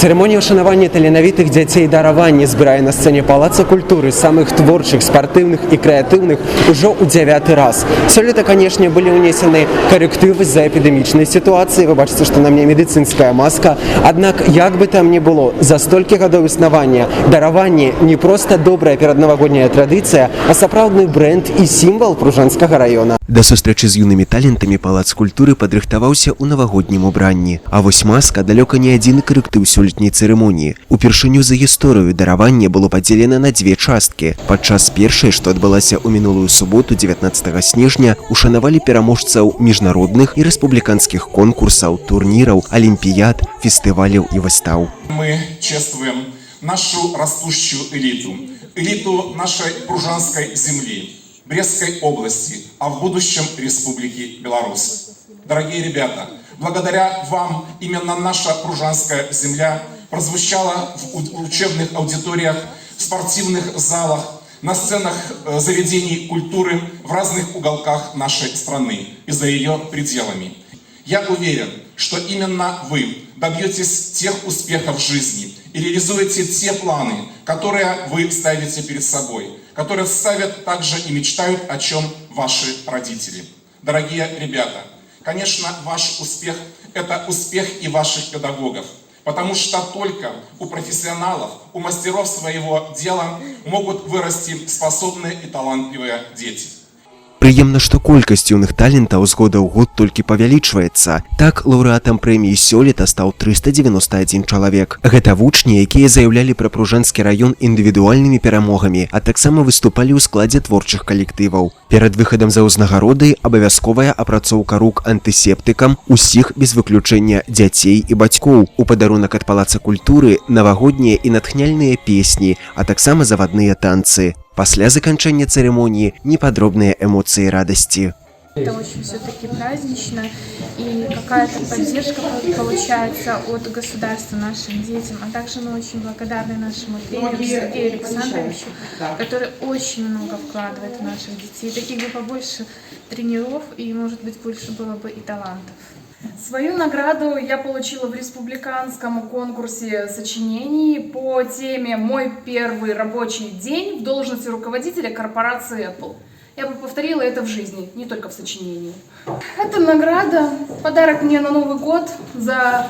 Церемонія ушанування таленавітых дзяцей даравання збірае на сцэне Палаца культуры самых творчых, спартыўных і крэатыўных ужо ў 9-й раз. Сёлета, канешне, былі ўнесены карэктывы з-за эпідэмічнай сітуацыі. Вы бачыце, што на мне медыцынская маска. Аднак, як бы там ні было, за столькі гадоў існавання дараванне не проста добрая пераднавагодняя традыцыя, а сапраўдны брэнд і сімвал Пружанскага района. Да сустрэчы з юнымі талентамі Палац культуры падрыхтаваўся ў навагоднім убранні. А вось маска далёка не адзіны карэктыў сёлетняй цырымоніі. Упершыню за гісторыю даравання было падзелена на дзве часткі. Падчас першай, што адбылася ў мінулую суботу 19 снежня, ушанавалі пераможцаў міжнародных і рэспубліканскіх конкурсаў, турніраў, алімпіяд, фестываляў і выстаў. Мы чествуем нашу растущую элиту нашей Пружанской земли, Брестской области, а в будущем Республики Беларусь. Дорогие ребята, благодаря вам именно наша Пружанская земля прозвучала в учебных аудиториях, в спортивных залах, на сценах заведений культуры в разных уголках нашей страны и за ее пределами. Я уверен, что именно вы добьетесь тех успехов в жизни и реализуете те планы, которые вы ставите перед собой, которые ставят также и мечтают о чем ваши родители. Дорогие ребята, конечно, ваш успех – это успех и ваших педагогов, потому что только у профессионалов, у мастеров своего дела могут вырасти способные и талантливые дети. Прыемна, што колькасць юных талентаў з года ў год толькі павялічваецца. Так, лаўрэатам прэміі сёлета стаў 391 чалавек. Гэта вучні, якія заяўлялі пра Пружанскі раён індывідуальнымі перамогамі, а таксама выступалі ў складзе творчых калектываў. Перад выхадам за ўзнагародай абавязковая апрацоўка рук антысептыкам усіх без выключэння дзяцей і бацькоў. У падарунак ад Палаца культуры навагоднія і натхняльныя песні, а таксама завадныя танцы. Пасля заканчэння церемонии неподробные эмоции радости. Это очень все-таки празднично, и какая-то поддержка получается от государства нашим детям, а также мы очень благодарны нашему тренеру Сергею Александровичу, который очень много вкладывает в наших детей. Таких бы побольше тренеров, и, может быть, больше было бы и талантов. Свою награду я получила в республиканском конкурсе сочинений по теме «Мой первый рабочий день в должности руководителя корпорации Apple». Я бы повторила это в жизни, не только в сочинении. Эта награда – подарок мне на Новый год за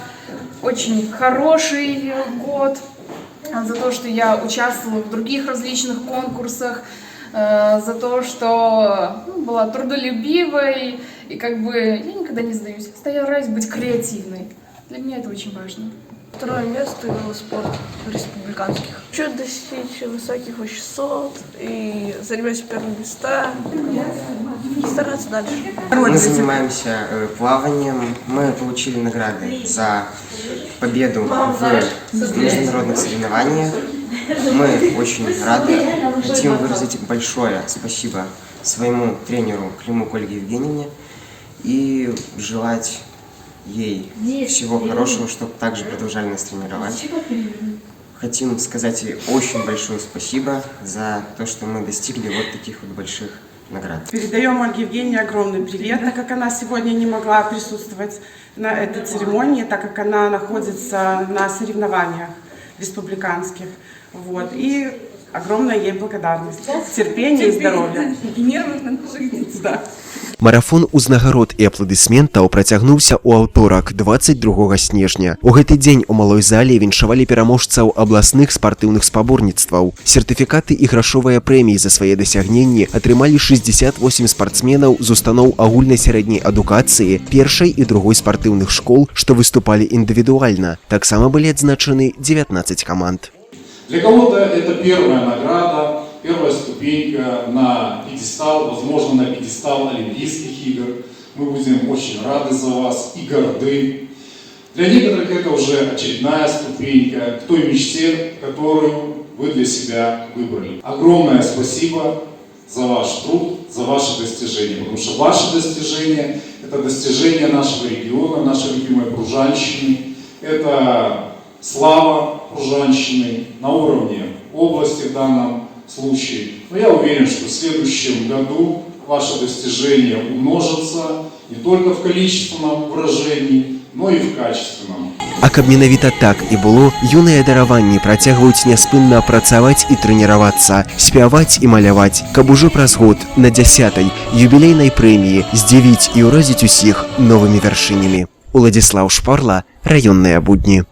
очень хороший год, за то, что я участвовала в других различных конкурсах, за то, что была трудолюбивой и я никогда не сдаюсь, стараюсь быть креативной. Для меня это очень важно. Второе место велоспорт республиканских. Хочу достичь высоких высот и занимать первые места, стараться дальше. Мы занимаемся плаванием, мы получили награды за победу в международных соревнованиях. Мы очень рады, хотим выразить большое спасибо своему тренеру Климук Ольге Евгеньевне и желать ей всего хорошего, чтобы также продолжали нас тренировать. Хотим сказать ей очень большое спасибо за то, что мы достигли вот таких вот больших наград. Передаем Ольге Евгеньевне огромный привет, так как она сегодня не могла присутствовать на этой церемонии, так как она находится на соревнованиях республиканских. И огромная ей благодарность, терпения и здоровья. Да. Марафон узнагарод і апладысментаў працягнуўся ў аўторак 22 снежня. У гэты дзень у малой зале віншавалі пераможцаў абласных спартыўных спаборніцтваў. Сертыфікаты і грашовыя прэміі за свае дасягненні атрымалі 68 спартсменаў з устаноў агульнай сярэдняй адукацыі, першай і другой спартыўных школ, што выступалі індывідуальна. Таксама былі адзначаны 19 каманд. Для кого-то это первая награда, первая ступенька на пьедестал, возможно, на пьедестал Олимпийских игр. Мы будем очень рады за вас и горды. Для некоторых это уже очередная ступенька к той мечте, которую вы для себя выбрали. Огромное спасибо за ваш труд, за ваши достижения, потому что ваши достижения – это достижения нашего региона, нашей любимой Пружанщины. Это слава Пружанщины на уровне области в данном случае. Но я уверен, что в следующем году ваши достижения умножатся не только в количественном выражении, но и в качественном. А каб менавіта так і было, юныя дараванні працягваюць няспынна працаваць і трэніравацца, спяваць і маляваць, каб ужо праз год на 10-й юбілейнай прэміі здзівіць і ўразіць усіх новымі вяршынямі. Уладзіслаў Шпарла, раённыя будні.